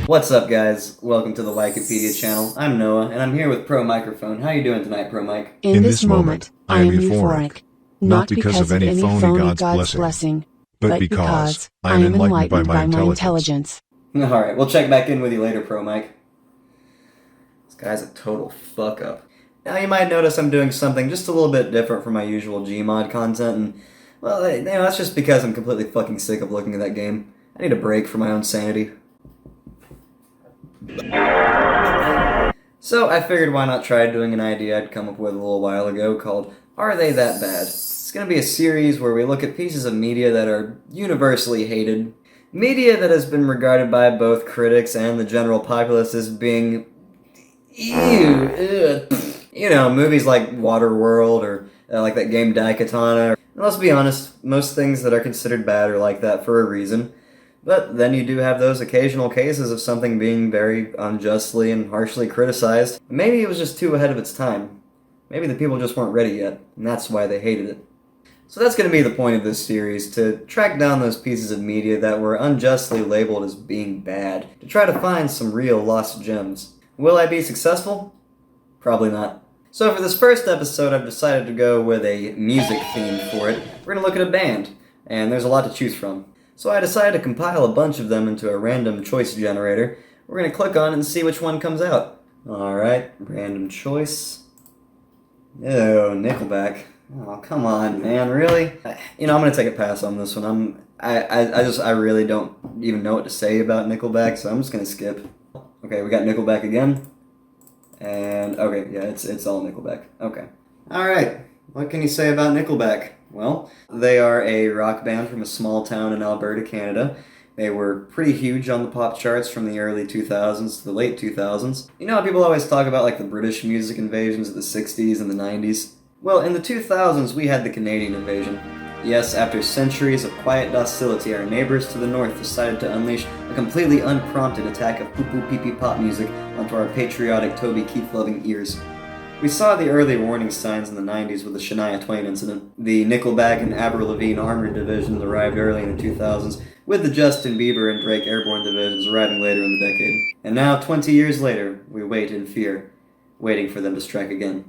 What's up, guys? Welcome to the Wikipedia channel. I'm Noah, and I'm here with Pro Microphone. How you doing tonight, Pro Mike? In this moment, I am euphoric. Not because of any phony God's blessing, but because I am enlightened by my intelligence. Alright, we'll check back in with you later, Pro Mike. This guy's a total fuck up. Now, you might notice I'm doing something just a little bit different from my usual Gmod content, and, well, that's just because I'm completely fucking sick of looking at that game. I need a break for my own sanity. So I figured why not try doing an idea I'd come up with a little while ago called Are They That Bad? It's going to be a series where we look at pieces of media that are universally hated, media that has been regarded by both critics and the general populace as being you know, movies like Waterworld or like that game Daikatana. And let's be honest, most things that are considered bad are like that for a reason. But then you do have those occasional cases of something being very unjustly and harshly criticized. Maybe it was just too ahead of its time. Maybe the people just weren't ready yet, and that's why they hated it. So that's going to be the point of this series, to track down those pieces of media that were unjustly labeled as being bad, to try to find some real lost gems. Will I be successful? Probably not. So for this first episode, I've decided to go with a music theme for it. We're going to look at a band, and there's a lot to choose from. So I decided to compile a bunch of them into a random choice generator. We're going to click on it and see which one comes out. Alright, random choice. Oh, Nickelback. Oh, come on, man, really? I'm going to take a pass on this one. I really don't even know what to say about Nickelback, so I'm just going to skip. Okay, we got Nickelback again. And, okay, yeah, it's all Nickelback. Okay. Alright, what can you say about Nickelback? Well, they are a rock band from a small town in Alberta, Canada. They were pretty huge on the pop charts from the early 2000s to the late 2000s. You know how people always talk about like the British music invasions of the 60s and the 90s? Well, in the 2000s we had the Canadian invasion. Yes, after centuries of quiet docility, our neighbors to the north decided to unleash a completely unprompted attack of poo-poo pee-pee pop music onto our patriotic Toby Keith-loving ears. We saw the early warning signs in the 90s with the Shania Twain incident. The Nickelback and Avril Lavigne Armored divisions arrived early in the 2000s, with the Justin Bieber and Drake Airborne divisions arriving later in the decade. And now, 20 years later, we wait in fear, waiting for them to strike again.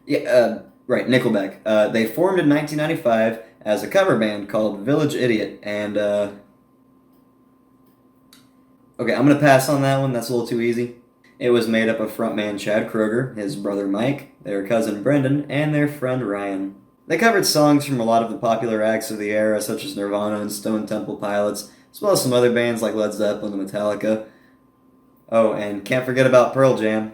Right, Nickelback. They formed in 1995 as a cover band called Village Idiot, and, okay, I'm gonna pass on that one, that's a little too easy. It was made up of frontman Chad Kroeger, his brother Mike, their cousin Brendan, and their friend Ryan. They covered songs from a lot of the popular acts of the era, such as Nirvana and Stone Temple Pilots, as well as some other bands like Led Zeppelin and Metallica. Oh, and can't forget about Pearl Jam.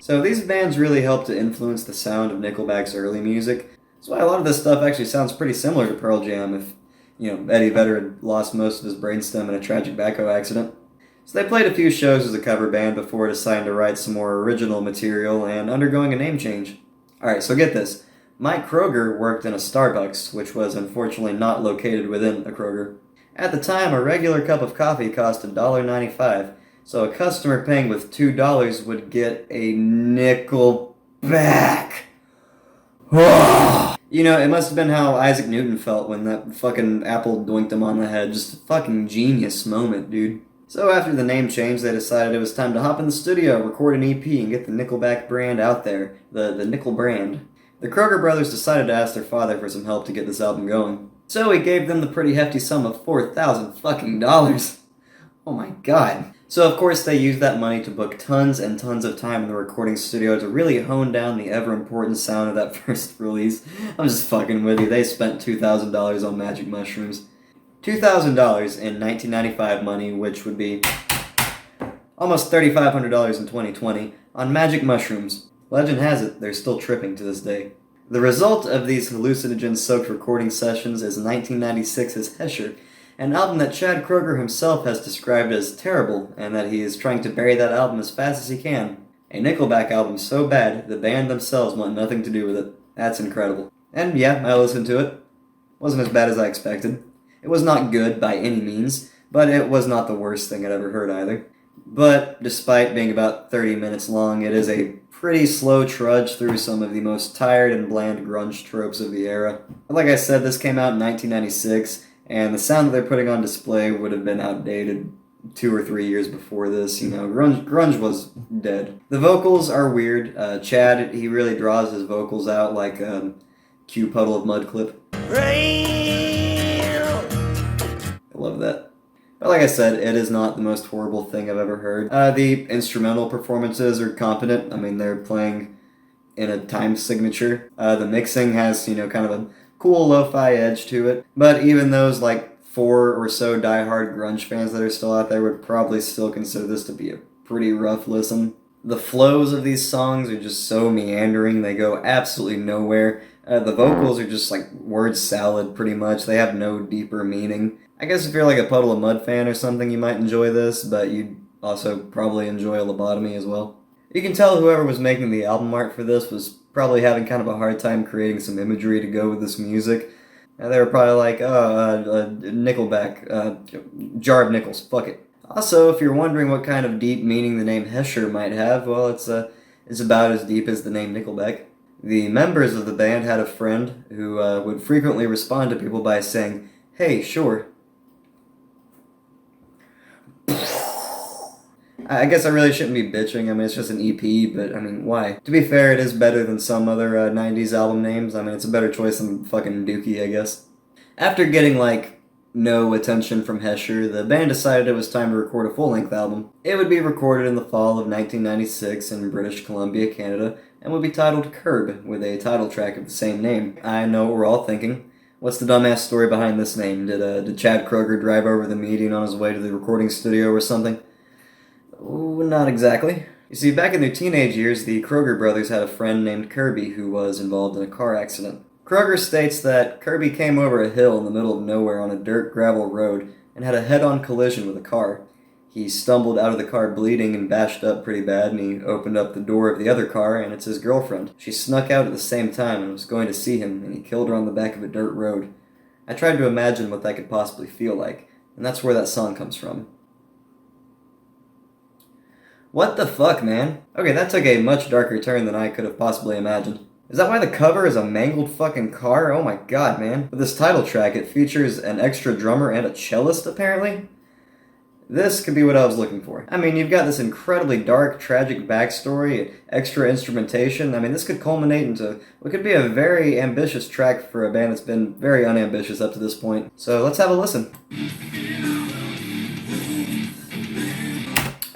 So these bands really helped to influence the sound of Nickelback's early music. That's why a lot of this stuff actually sounds pretty similar to Pearl Jam if Eddie Vedder had lost most of his brainstem in a tragic backhoe accident. So they played a few shows as a cover band before deciding to write some more original material and undergoing a name change. Alright, so get this. Mike Kroeger worked in a Starbucks, which was unfortunately not located within a Kroeger. At the time, a regular cup of coffee cost $1.95, so a customer paying with $2 would get a nickel back. It must have been how Isaac Newton felt when that fucking apple doinked him on the head. Just a fucking genius moment, dude. So after the name change, they decided it was time to hop in the studio, record an EP, and get the Nickelback brand out there. The Nickel brand. The Kroeger brothers decided to ask their father for some help to get this album going. So he gave them the pretty hefty sum of $4,000 fucking dollars. Oh my god. So of course they used that money to book tons and tons of time in the recording studio to really hone down the ever-important sound of that first release. I'm just fucking with you. They spent $2,000 on magic mushrooms. $2,000 in 1995 money, which would be almost $3,500 in 2020, on magic mushrooms. Legend has it, they're still tripping to this day. The result of these hallucinogen-soaked recording sessions is 1996's Hesher, an album that Chad Kroeger himself has described as terrible, and that he is trying to bury that album as fast as he can. A Nickelback album so bad, the band themselves want nothing to do with it. That's incredible. And yeah, I listened to it. Wasn't as bad as I expected. It was not good by any means, but it was not the worst thing I'd ever heard either. But despite being about 30 minutes long, it is a pretty slow trudge through some of the most tired and bland grunge tropes of the era. But like I said, this came out in 1996, and the sound that they're putting on display would have been outdated 2 or 3 years before this. Grunge was dead. The vocals are weird. Chad, he really draws his vocals out like Q Puddle of Mud clip. I love that. But like I said, it is not the most horrible thing I've ever heard. The instrumental performances are competent. I mean, they're playing in a time signature. The mixing has, kind of a cool lo-fi edge to it. But even those, 4 or so die-hard grunge fans that are still out there would probably still consider this to be a pretty rough listen. The flows of these songs are just so meandering, they go absolutely nowhere. The vocals are just word salad pretty much, they have no deeper meaning. I guess if you're a Puddle of Mud fan or something, you might enjoy this, but you'd also probably enjoy a lobotomy as well. You can tell whoever was making the album art for this was probably having kind of a hard time creating some imagery to go with this music. They were probably Nickelback, jar of nickels, fuck it. Also, if you're wondering what kind of deep meaning the name Hesher might have, well, it's about as deep as the name Nickelback. The members of the band had a friend who would frequently respond to people by saying, "Hey, sure." I guess I really shouldn't be bitching. I mean, it's just an EP, but I mean, why? To be fair, it is better than some other 90s album names. I mean, it's a better choice than fucking Dookie, I guess. After getting, no attention from Hesher, the band decided it was time to record a full-length album. It would be recorded in the fall of 1996 in British Columbia, Canada, and would be titled Curb, with a title track of the same name. I know what we're all thinking. What's the dumbass story behind this name? Did Chad Kroeger drive over the median on his way to the recording studio or something? Ooh, not exactly. You see, back in their teenage years, the Kroeger brothers had a friend named Kirby who was involved in a car accident. Kroeger states that Kirby came over a hill in the middle of nowhere on a dirt gravel road and had a head-on collision with a car. He stumbled out of the car bleeding and bashed up pretty bad, and he opened up the door of the other car, and it's his girlfriend. She snuck out at the same time and was going to see him, and he killed her on the back of a dirt road. I tried to imagine what that could possibly feel like, and that's where that song comes from. What the fuck, man? Okay, that took a much darker turn than I could have possibly imagined. Is that why the cover is a mangled fucking car? Oh my god, man. With this title track, it features an extra drummer and a cellist, apparently? This could be what I was looking for. I mean, you've got this incredibly dark, tragic backstory, extra instrumentation. I mean, this could culminate into what could be a very ambitious track for a band that's been very unambitious up to this point. So let's have a listen.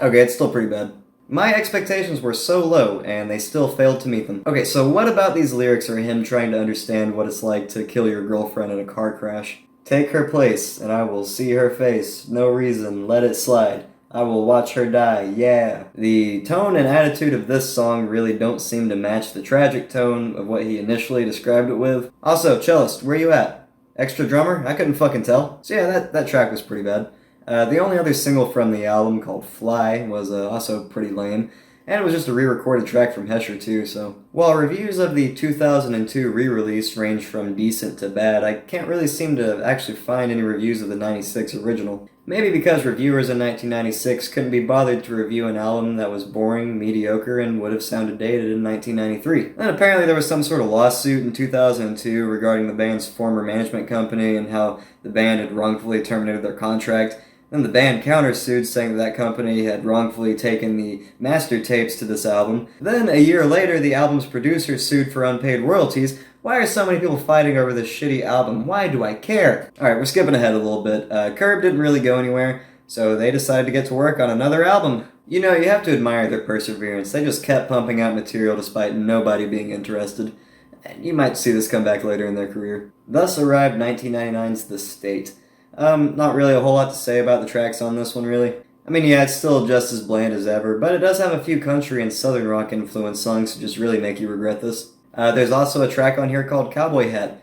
Okay, it's still pretty bad. My expectations were so low, and they still failed to meet them. Okay, so what about these lyrics are him trying to understand what it's like to kill your girlfriend in a car crash? Take her place, and I will see her face. No reason, let it slide. I will watch her die, yeah. The tone and attitude of this song really don't seem to match the tragic tone of what he initially described it with. Also, cellist, where you at? Extra drummer? I couldn't fucking tell. So yeah, that track was pretty bad. The only other single from the album, called Fly, was also pretty lame, and it was just a re-recorded track from Hesher too, so... While reviews of the 2002 re-release range from decent to bad, I can't really seem to actually find any reviews of the 96 original. Maybe because reviewers in 1996 couldn't be bothered to review an album that was boring, mediocre, and would have sounded dated in 1993. And apparently there was some sort of lawsuit in 2002 regarding the band's former management company and how the band had wrongfully terminated their contract. Then the band countersued, saying that company had wrongfully taken the master tapes to this album. Then, a year later, the album's producer sued for unpaid royalties. Why are so many people fighting over this shitty album? Why do I care? Alright, we're skipping ahead a little bit. Curb didn't really go anywhere, so they decided to get to work on another album. You know, you have to admire their perseverance. They just kept pumping out material despite nobody being interested. And you might see this come back later in their career. Thus arrived 1999's The State. Not really a whole lot to say about the tracks on this one, really. I mean, yeah, it's still just as bland as ever, but it does have a few country and southern rock influenced songs to just really make you regret this. There's also a track on here called Cowboy Hat.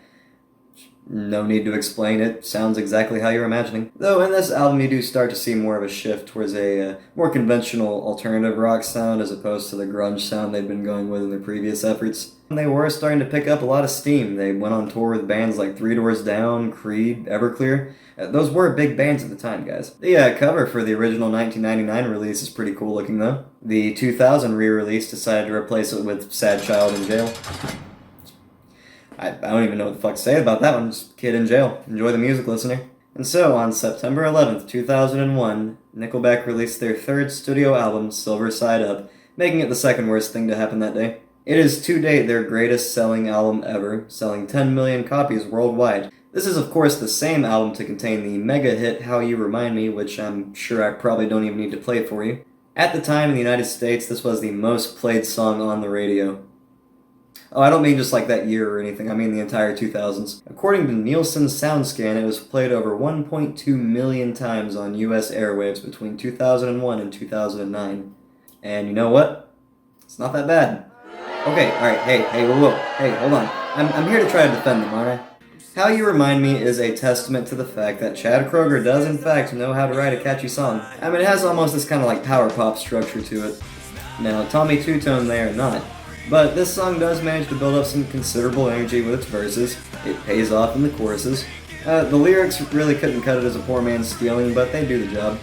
No need to explain it, sounds exactly how you're imagining. Though in this album you do start to see more of a shift towards a more conventional alternative rock sound as opposed to the grunge sound they'd been going with in their previous efforts. And they were starting to pick up a lot of steam. They went on tour with bands like Three Doors Down, Creed, Everclear. Those were big bands at the time, guys. The cover for the original 1999 release is pretty cool looking though. The 2000 re-release decided to replace it with Sad Child in Jail. I don't even know what the fuck to say about that one. Just kid in jail. Enjoy the music, listener. And so, on September 11th, 2001, Nickelback released their third studio album, Silver Side Up, making it the second worst thing to happen that day. It is to date their greatest selling album ever, selling 10 million copies worldwide. This is of course the same album to contain the mega hit How You Remind Me, which I'm sure I probably don't even need to play for you. At the time in the United States, this was the most played song on the radio. Oh, I don't mean just like that year or anything, I mean the entire 2000s. According to Nielsen's SoundScan, it was played over 1.2 million times on US airwaves between 2001 and 2009. And you know what? It's not that bad. Okay, alright, hey, whoa, hey, hold on. I'm here to try to defend them, alright? How You Remind Me is a testament to the fact that Chad Kroeger does in fact know how to write a catchy song. I mean, it has almost this kind of like power pop structure to it. Now, Tommy Two-Tone they are not. But this song does manage to build up some considerable energy with its verses. It pays off in the choruses. The lyrics really couldn't cut it as a poor man's stealing, but they do the job.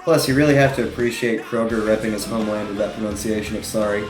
Plus, you really have to appreciate Kroeger repping his homeland with that pronunciation of sorry.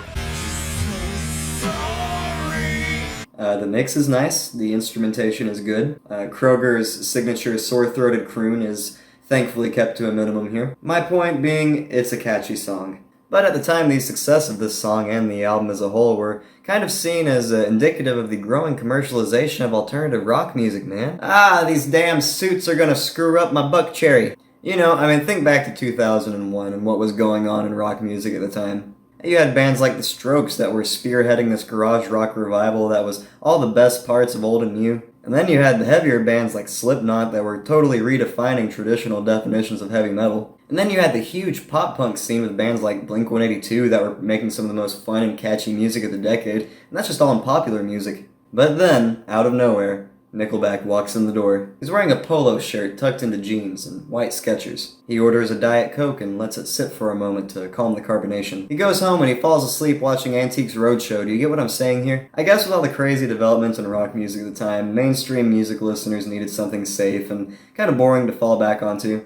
The mix is nice, the instrumentation is good. Kroeger's signature sore-throated croon is thankfully kept to a minimum here. My point being, it's a catchy song. But at the time, the success of this song and the album as a whole were kind of seen as indicative of the growing commercialization of alternative rock music, man. These damn suits are gonna screw up my buck cherry. You know, I mean, think back to 2001 and what was going on in rock music at the time. You had bands like The Strokes that were spearheading this garage rock revival that was all the best parts of old and new. And then you had the heavier bands like Slipknot that were totally redefining traditional definitions of heavy metal. And then you had the huge pop-punk scene with bands like Blink-182 that were making some of the most fun and catchy music of the decade, and that's just all in popular music. But then, out of nowhere, Nickelback walks in the door. He's wearing a polo shirt tucked into jeans and white Skechers. He orders a Diet Coke and lets it sit for a moment to calm the carbonation. He goes home and he falls asleep watching Antiques Roadshow. Do you get what I'm saying here? I guess with all the crazy developments in rock music at the time, mainstream music listeners needed something safe and kind of boring to fall back onto.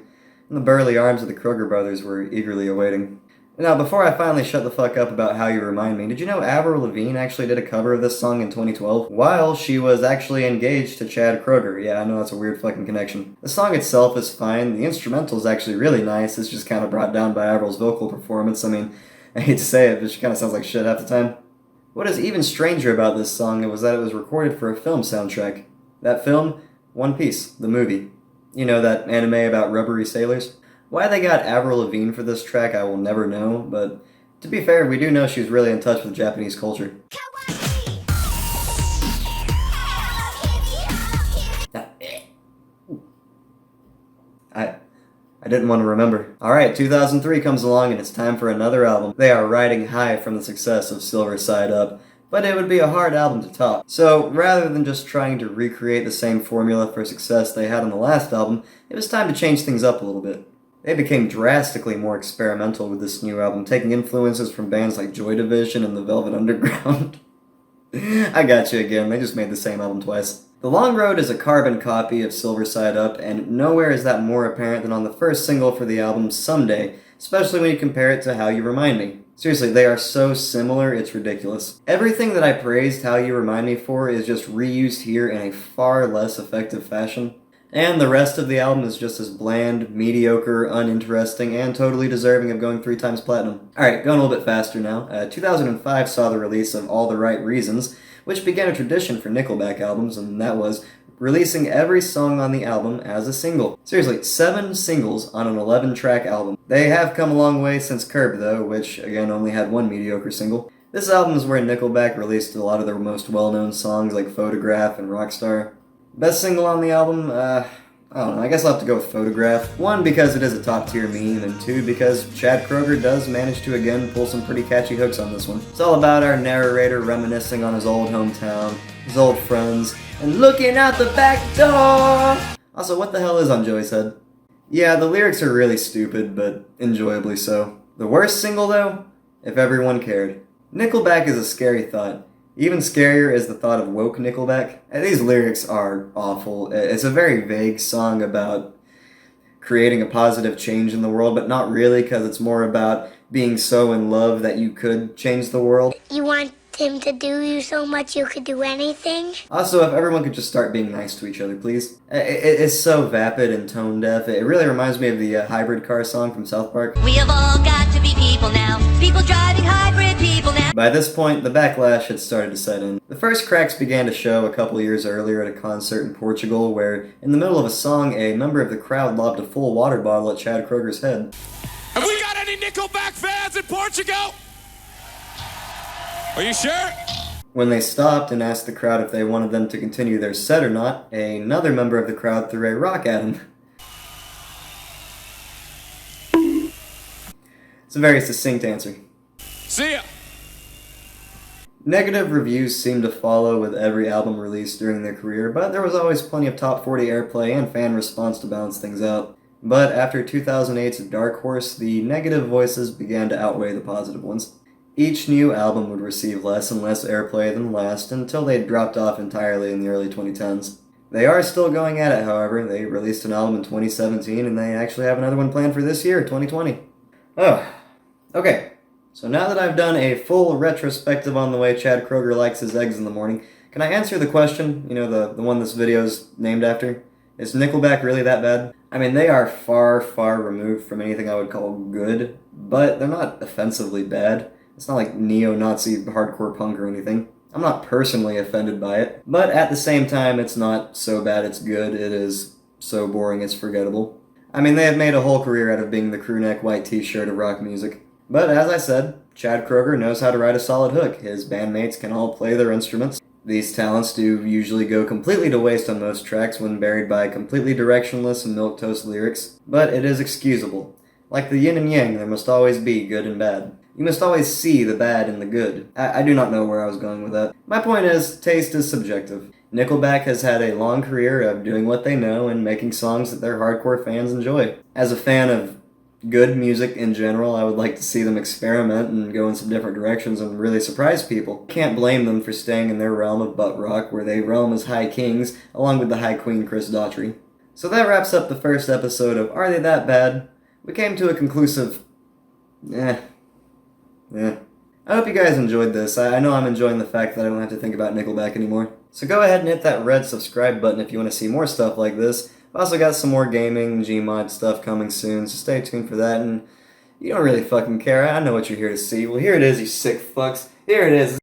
And the burly arms of the Kroeger brothers were eagerly awaiting. Now, before I finally shut the fuck up about How You Remind Me, did you know Avril Lavigne actually did a cover of this song in 2012? While she was actually engaged to Chad Kroeger. Yeah, I know that's a weird fucking connection. The song itself is fine, the instrumental is actually really nice, it's just kind of brought down by Avril's vocal performance. I mean, I hate to say it, but she kind of sounds like shit half the time. What is even stranger about this song was that it was recorded for a film soundtrack. That film? One Piece, the movie. You know, that anime about rubbery sailors? Why they got Avril Lavigne for this track, I will never know, but to be fair, we do know she's really in touch with Japanese culture. I didn't want to remember. Alright, 2003 comes along and it's time for another album. They are riding high from the success of Silver Side Up, but it would be a hard album to top. So, rather than just trying to recreate the same formula for success they had on the last album, it was time to change things up a little bit. They became drastically more experimental with this new album, taking influences from bands like Joy Division and the Velvet Underground. I got you again, they just made the same album twice. The Long Road is a carbon copy of Silver Side Up, and nowhere is that more apparent than on the first single for the album, Someday, especially when you compare it to How You Remind Me. Seriously, they are so similar, it's ridiculous. Everything that I praised How You Remind Me for is just reused here in a far less effective fashion. And the rest of the album is just as bland, mediocre, uninteresting, and totally deserving of going 3 times platinum. Alright, going a little bit faster now. 2005 saw the release of All the Right Reasons, which began a tradition for Nickelback albums, and that was releasing every song on the album as a single. Seriously, 7 singles on an 11-track album. They have come a long way since Curb, though, which, again, only had 1 mediocre single. This album is where Nickelback released a lot of their most well-known songs like Photograph and Rockstar. Best single on the album? I don't know, I guess I'll have to go with Photograph. 1, because it is a top-tier meme, and 2, because Chad Kroeger does manage to again pull some pretty catchy hooks on this one. It's all about our narrator reminiscing on his old hometown, his old friends, and looking out the back door! Also, what the hell is on Joey's head? Yeah, the lyrics are really stupid, but enjoyably so. The worst single, though? If Everyone Cared. Nickelback is a scary thought. Even scarier is the thought of woke Nickelback. These lyrics are awful. It's a very vague song about creating a positive change in the world, but not really, because it's more about being so in love that you could change the world. You want him to do you so much you could do anything? Also, if everyone could just start being nice to each other, please. It's so vapid and tone deaf. It really reminds me of the hybrid car song from South Park. We have all got to be people now. People driving hybrid people now. By this point, the backlash had started to set in. The first cracks began to show a couple years earlier at a concert in Portugal where, in the middle of a song, a member of the crowd lobbed a full water bottle at Chad Kroeger's head. Have we got any Nickelback fans in Portugal? Are you sure? When they stopped and asked the crowd if they wanted them to continue their set or not, another member of the crowd threw a rock at him. It's a very succinct answer. See ya! Negative reviews seemed to follow with every album released during their career, but there was always plenty of top 40 airplay and fan response to balance things out. But after 2008's Dark Horse, the negative voices began to outweigh the positive ones. Each new album would receive less and less airplay than the last until they dropped off entirely in the early 2010s. They are still going at it, however. They released an album in 2017 and they actually have another one planned for this year, 2020. Oh, okay. So now that I've done a full retrospective on the way Chad Kroeger likes his eggs in the morning, can I answer the question, the one this video's named after? Is Nickelback really that bad? I mean, they are far, far removed from anything I would call good, but they're not offensively bad. It's not like neo-Nazi hardcore punk or anything. I'm not personally offended by it, but at the same time, it's not so bad it's good, it is so boring it's forgettable. I mean, they have made a whole career out of being the crewneck white t-shirt of rock music. But as I said, Chad Kroeger knows how to write a solid hook. His bandmates can all play their instruments. These talents do usually go completely to waste on most tracks when buried by completely directionless and milquetoast lyrics, but it is excusable. Like the yin and yang, there must always be good and bad. You must always see the bad in the good. I do not know where I was going with that. My point is, taste is subjective. Nickelback has had a long career of doing what they know and making songs that their hardcore fans enjoy. As a fan of good music in general, I would like to see them experiment and go in some different directions and really surprise people. Can't blame them for staying in their realm of butt rock, where they roam as high kings, along with the high queen Chris Daughtry. So that wraps up the first episode of Are They That Bad? We came to a conclusive... I hope you guys enjoyed this. I know I'm enjoying the fact that I don't have to think about Nickelback anymore. So go ahead and hit that red subscribe button if you want to see more stuff like this. I've also got some more gaming, Gmod stuff coming soon, so stay tuned for that. And you don't really fucking care. I know what you're here to see. Well, here it is, you sick fucks. Here it is.